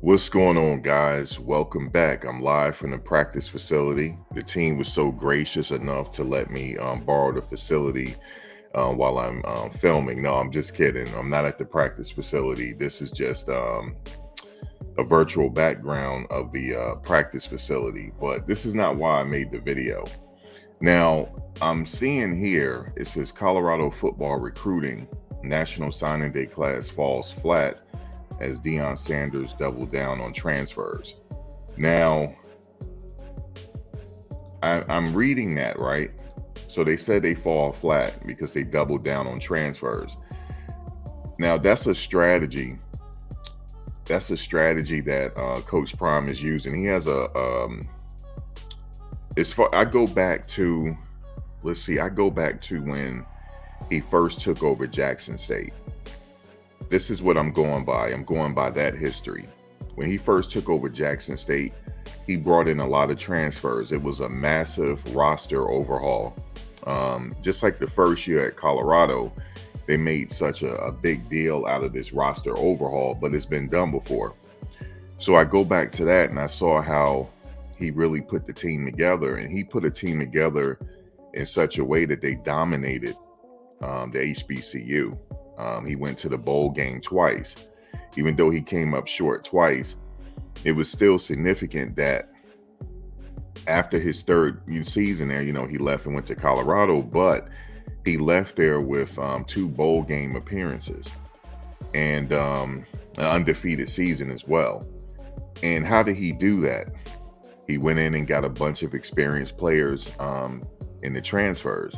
What's going on, guys? Welcome back. I'm live from the practice facility. The team was so gracious enough to let me borrow the facility while I'm filming. No, I'm just kidding. I'm not at the practice facility. This is just a virtual background of the practice facility, but this is not why I made the video. Now, I'm seeing here, it says Colorado football recruiting National Signing Day class falls flat as Deion Sanders doubled down on transfers. Now, I'm reading that, right? So they said they fall flat because they doubled down on transfers. Now, that's a strategy. That's a strategy that Coach Prime is using. He has as far I go back to, let's see, I go back to when he first took over Jackson State. This is what I'm going by. I'm going by that history. When he first took over Jackson State, he brought in a lot of transfers. It was a massive roster overhaul. Just like the first year at Colorado, they made such a big deal out of this roster overhaul, but it's been done before. So I go back to that and I saw how he really put the team together, and he put a team together in such a way that they dominated the HBCU. He went to the bowl game twice. Even though he came up short twice, it was still significant that after his third season there, he left and went to Colorado, but he left there with two bowl game appearances and an undefeated season as well. And how did he do that? He went in and got a bunch of experienced players in the transfers.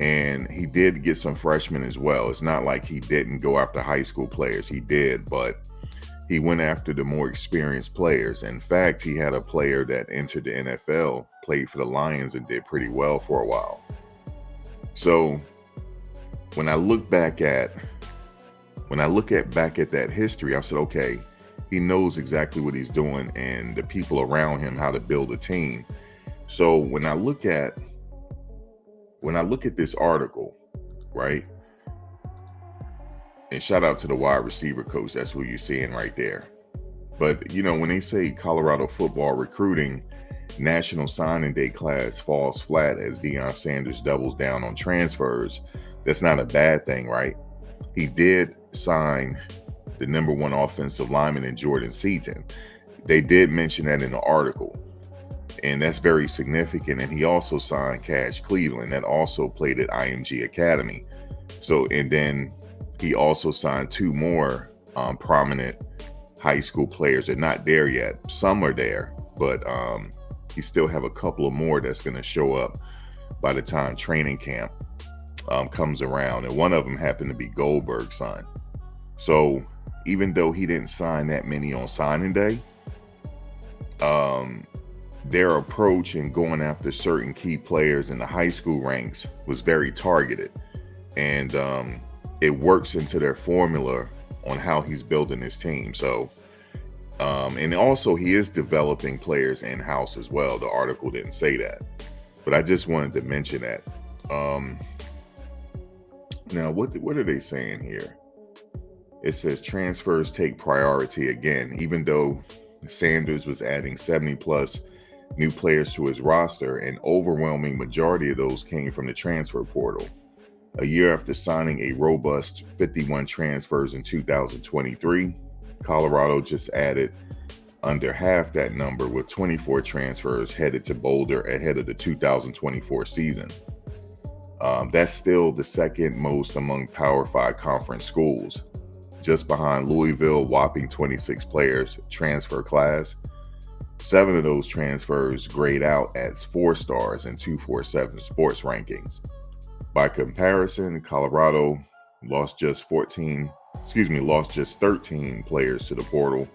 And he did get some freshmen as well. It's not like he didn't go after high school players. He did, but he went after the more experienced players. In fact, he had a player that entered the NFL, played for the Lions, and did pretty well for a while. So when I look back at that history, I said, okay, he knows exactly what he's doing and the people around him, how to build a team. So when I look at this article, right? And shout out to the wide receiver coach. That's what you're seeing right there. But, when they say Colorado football recruiting National Signing Day class falls flat as Deion Sanders doubles down on transfers, that's not a bad thing, right? He did sign the number one offensive lineman in Jordan Seaton. They did mention that in the article. And that's very significant. And he also signed Cash Cleveland, that also played at IMG Academy. So, and then he also signed two more prominent high school players. They're not there yet. Some are there, but he still have a couple of more that's going to show up by the time training camp comes around. And one of them happened to be Goldberg's son. So even though he didn't sign that many on signing day, their approach in going after certain key players in the high school ranks was very targeted. And it works into their formula on how he's building his team. So, and also he is developing players in-house as well. The article didn't say that, but I just wanted to mention that. Now, what are they saying here? It says transfers take priority again, even though Sanders was adding 70 plus new players to his roster, an overwhelming majority of those came from the transfer portal. A year after signing a robust 51 transfers in 2023, Colorado just added under half that number with 24 transfers headed to Boulder ahead of the 2024 season. That's still the second most among Power 5 conference schools, just behind Louisville, whopping 26 players transfer class. 7 of those transfers grade out as 4 stars in 247 sports rankings. By comparison, Colorado lost just 13 players to the portal,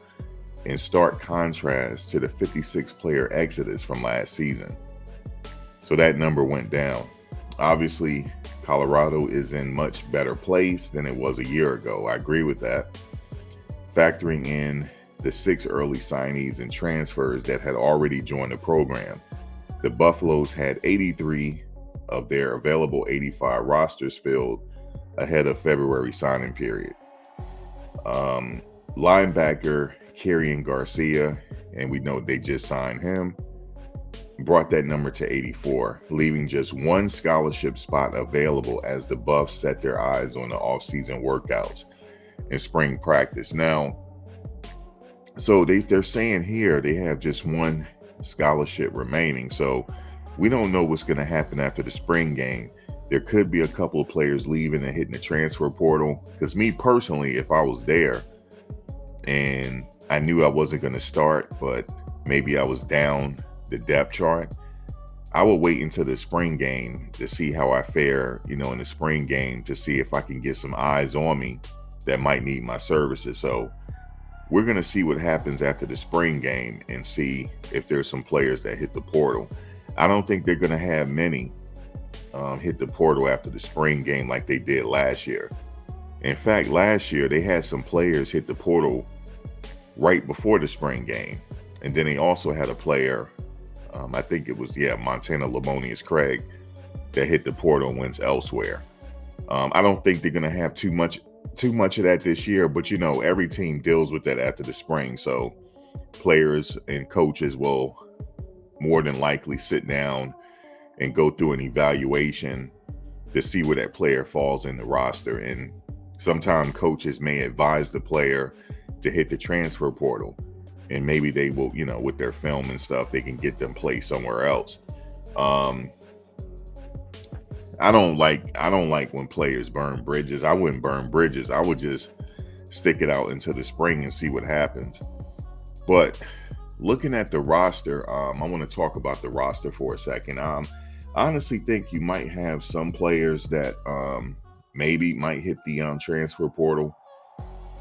in stark contrast to the 56 player exodus from last season. So that number went down. Obviously, Colorado is in much better place than it was a year ago. I agree with that. Factoring in the 6 early signees and transfers that had already joined the program, the Buffaloes had 83 of their available 85 rosters filled ahead of February signing period. Linebacker Kerryon Garcia, and we know they just signed him, brought that number to 84, leaving just one scholarship spot available as the Buffs set their eyes on the offseason workouts and spring practice. Now, so they're saying here they have just one scholarship remaining. So we don't know what's going to happen after the spring game. There could be a couple of players leaving and hitting the transfer portal. Because me personally, if I was there and I knew I wasn't going to start, but maybe I was down the depth chart, I would wait until the spring game to see how I fare, in the spring game, to see if I can get some eyes on me that might need my services. So we're going to see what happens after the spring game and see if there's some players that hit the portal. I don't think they're going to have many hit the portal after the spring game like they did last year. In fact, last year they had some players hit the portal right before the spring game. And then they also had a player, I think it was, Montana Lamonius Craig, that hit the portal and went elsewhere. I don't think they're going to have too much of that this year, but every team deals with that after the spring. So players and coaches will more than likely sit down and go through an evaluation to see where that player falls in the roster. And sometimes coaches may advise the player to hit the transfer portal, and maybe they will, with their film and stuff, they can get them placed somewhere else. I don't like when players burn bridges. I wouldn't burn bridges. I would just stick it out into the spring and see what happens. But looking at the roster, I want to talk about the roster for a second. I honestly think you might have some players that maybe might hit the transfer portal.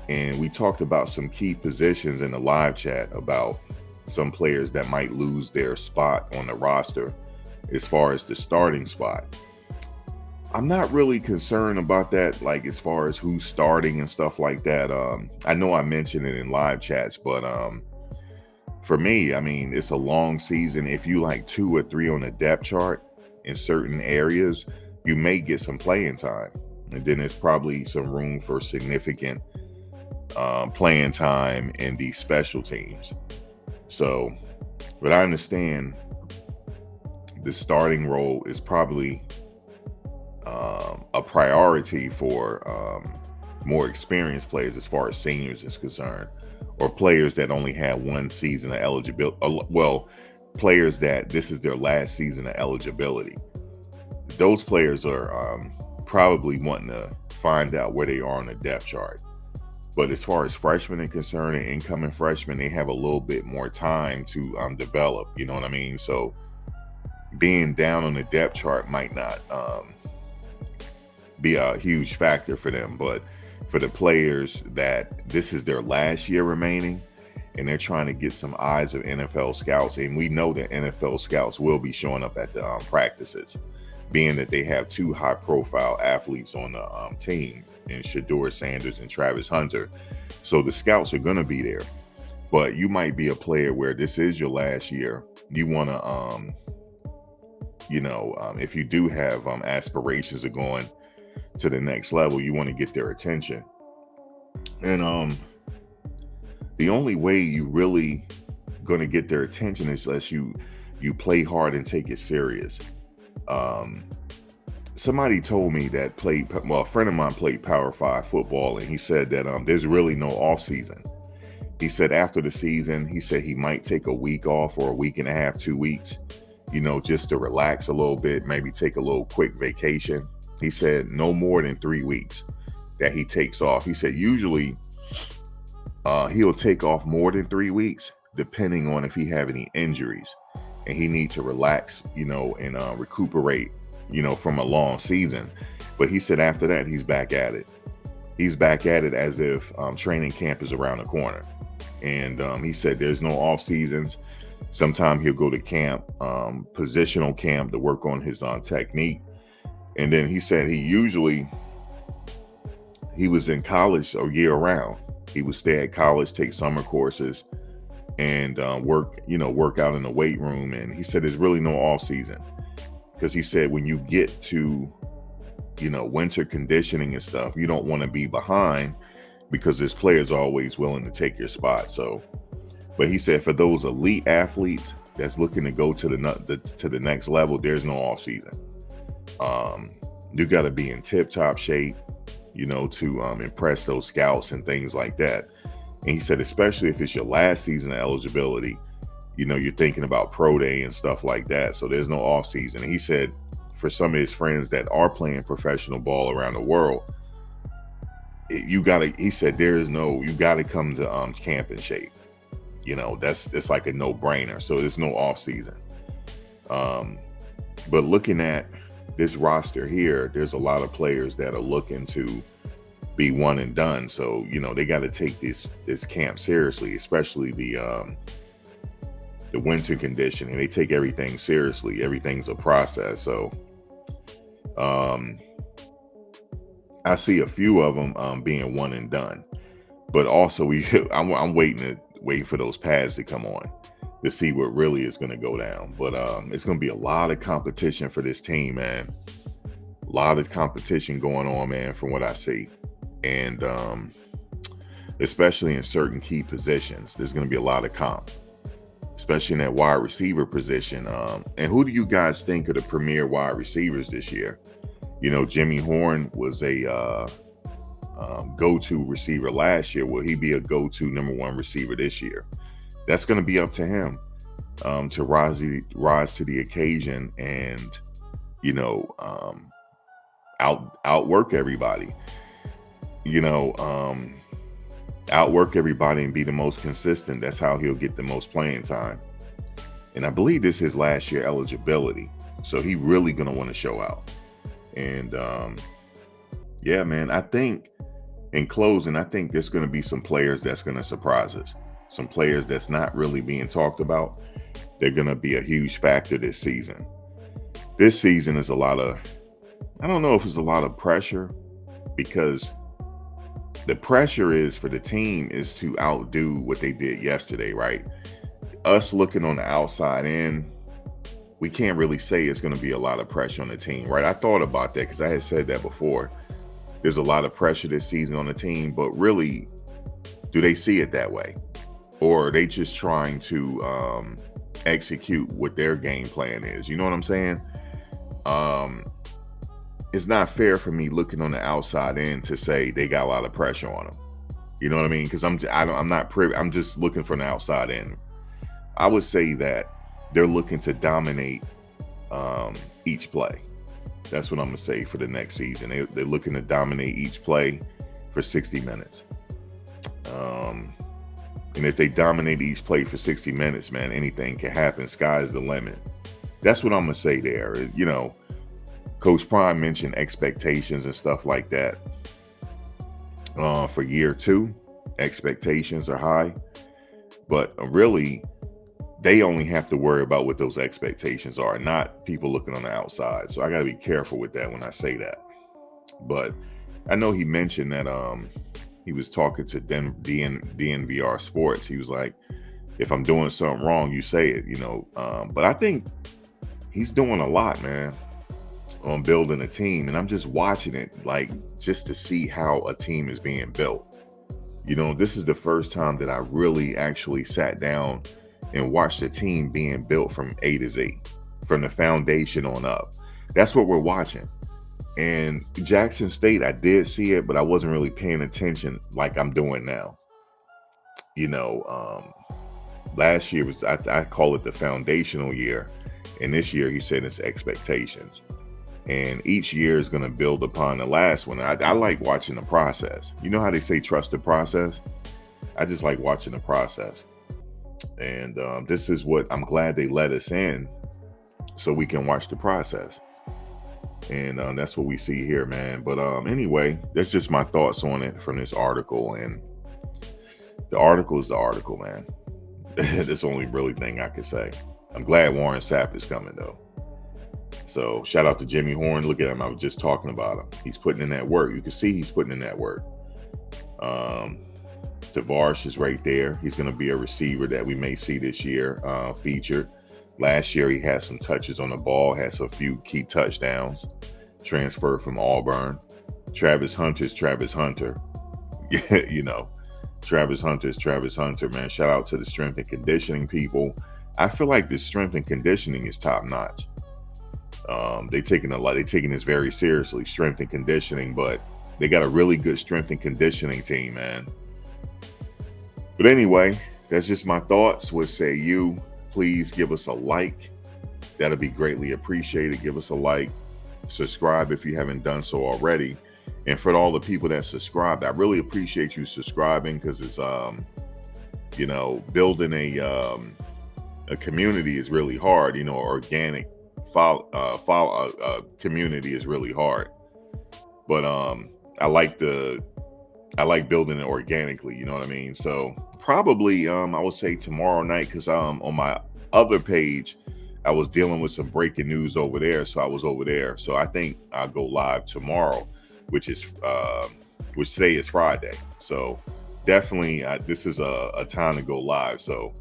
And we talked about some key positions in the live chat about some players that might lose their spot on the roster as far as the starting spot. I'm not really concerned about that, like as far as who's starting and stuff like that. I know I mentioned it in live chats, but for me, I mean, it's a long season. If you like 2 or 3 on the depth chart in certain areas, you may get some playing time. And then there's probably some room for significant playing time in these special teams. So, but I understand the starting role is probably a priority for more experienced players as far as seniors is concerned, or players that only had one season of eligibility. Well, players that this is their last season of eligibility. Those players are probably wanting to find out where they are on the depth chart. But as far as freshmen are concerned and incoming freshmen, they have a little bit more time to develop. You know what I mean? So being down on the depth chart might not be a huge factor for them. But for the players that this is their last year remaining and they're trying to get some eyes of NFL scouts, and we know that NFL scouts will be showing up at the practices, being that they have 2 high-profile athletes on the team, in Deion Sanders and Travis Hunter. So the scouts are going to be there. But you might be a player where this is your last year. You want to, if you do have aspirations of going to the next level, you want to get their attention. And the only way you really going to get their attention is unless you play hard and take it serious. Somebody told me that a friend of mine played Power 5 football, and he said that there's really no off season. He said after the season, he said he might take a week off or a week and a half, 2 weeks, just to relax a little bit, maybe take a little quick vacation. He said no more than 3 weeks that he takes off. He said usually he'll take off more than 3 weeks, depending on if he have any injuries and he need to relax, and recuperate, from a long season. But he said after that, he's back at it. He's back at it as if training camp is around the corner. And he said there's no off seasons. Sometime he'll go to camp, positional camp, to work on his technique. And then he said he was in college a year round. He would stay at college, take summer courses, and work out in the weight room. And he said there's really no off season, because he said when you get to winter conditioning and stuff, you don't want to be behind, because this players are always willing to take your spot. So, but he said for those elite athletes that's looking to go to the next level, there's no off season. You got to be in tip-top shape, to impress those scouts and things like that. And he said, especially if it's your last season of eligibility, you're thinking about pro day and stuff like that. So there's no off season. And he said, for some of his friends that are playing professional ball around the world, you got to come to camp in shape. That's like a no-brainer. So there's no off season. But looking at this roster here, there's a lot of players that are looking to be one and done. So, they got to take this camp seriously, especially the winter conditioning. They take everything seriously. Everything's a process. So, I see a few of them being one and done, but also I'm waiting for those pads to come on to see what really is going to go down. But it's going to be a lot of competition for this team, man. A lot of competition going on, man, from what I see. And especially in certain key positions, there's going to be a lot of comp, especially in that wide receiver position. And who do you guys think are the premier wide receivers this year? Jimmy Horn was a go-to receiver last year. Will he be a go-to number one receiver this year? That's going to be up to him to rise to the occasion and, outwork everybody. Outwork everybody and be the most consistent. That's how he'll get the most playing time. And I believe this is his last year eligibility. So he really going to want to show out. And yeah, man, I think in closing, I think there's going to be some players that's going to surprise us. Some players that's not really being talked about. They're going to be a huge factor this season. This season is I don't know if it's a lot of pressure, because the pressure is for the team is to outdo what they did yesterday, right? Us looking on the outside in, we can't really say it's going to be a lot of pressure on the team, right? I thought about that because I had said that before. There's a lot of pressure this season on the team, but really, do they see it that way? Or are they just trying to execute what their game plan is? You know what I'm saying? It's not fair for me looking on the outside in to say they got a lot of pressure on them. You know what I mean? Because I'm not privy. I'm just looking from the outside in. I would say that they're looking to dominate each play. That's what I'm going to say for the next season. They're looking to dominate each play for 60 minutes. And if they dominate each play for 60 minutes, man, anything can happen. Sky's the limit. That's what I'm going to say there. Coach Prime mentioned expectations and stuff like that. For year 2, expectations are high. But really, they only have to worry about what those expectations are, not people looking on the outside. So I got to be careful with that when I say that. But I know he mentioned that he was talking to DNVR Sports. He was like, if I'm doing something wrong, you say it, But I think he's doing a lot, man, on building a team. And I'm just watching it, just to see how a team is being built. This is the first time that I really actually sat down and watched a team being built from A to Z, from the foundation on up. That's what we're watching. And Jackson State, I did see it, but I wasn't really paying attention like I'm doing now. Last year was, I call it the foundational year. And this year, he said it's expectations. And each year is going to build upon the last one. I like watching the process. You know how they say trust the process? I just like watching the process. And this is what I'm glad they let us in so we can watch the process. And that's what we see here, man. But anyway, that's just my thoughts on it from this article. And the article is the article, man. That's the only really thing I could say. I'm glad Warren Sapp is coming, though. So shout out to Jimmy Horn. Look at him. I was just talking about him. He's putting in that work. You can see he's putting in that work. Tavares is right there. He's going to be a receiver that we may see this year featured. Last year, he had some touches on the ball, had some few key touchdowns, transferred from Auburn. Travis Hunter's Travis Hunter. you know, Travis Hunter is Travis Hunter, man. Shout out to the strength and conditioning people. I feel like the strength and conditioning is top notch. They're taking this very seriously, strength and conditioning, but they got a really good strength and conditioning team, man. But anyway, that's just my thoughts. What say you? Please give us a like. That'll be greatly appreciated. Give us a like. Subscribe if you haven't done so already. And for all the people that subscribed, I really appreciate you subscribing, because it's you know, building a community is really hard. You know, organic community is really hard. But I like building it organically, you know what I mean? So probably I would say tomorrow night, because on my other page I was dealing with some breaking news over there, so I was over there. So I think I'll go live tomorrow, which today is Friday. So definitely this is a time to go live. So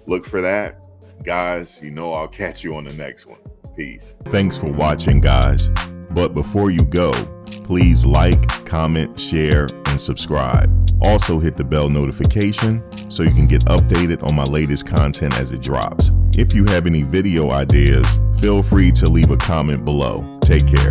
look for that, guys. You know, I'll catch you on the next one. Peace. Thanks for watching, guys. But before you go, please like, comment, share, and subscribe. Also hit the bell notification so you can get updated on my latest content as it drops. If you have any video ideas, feel free to leave a comment below. Take care.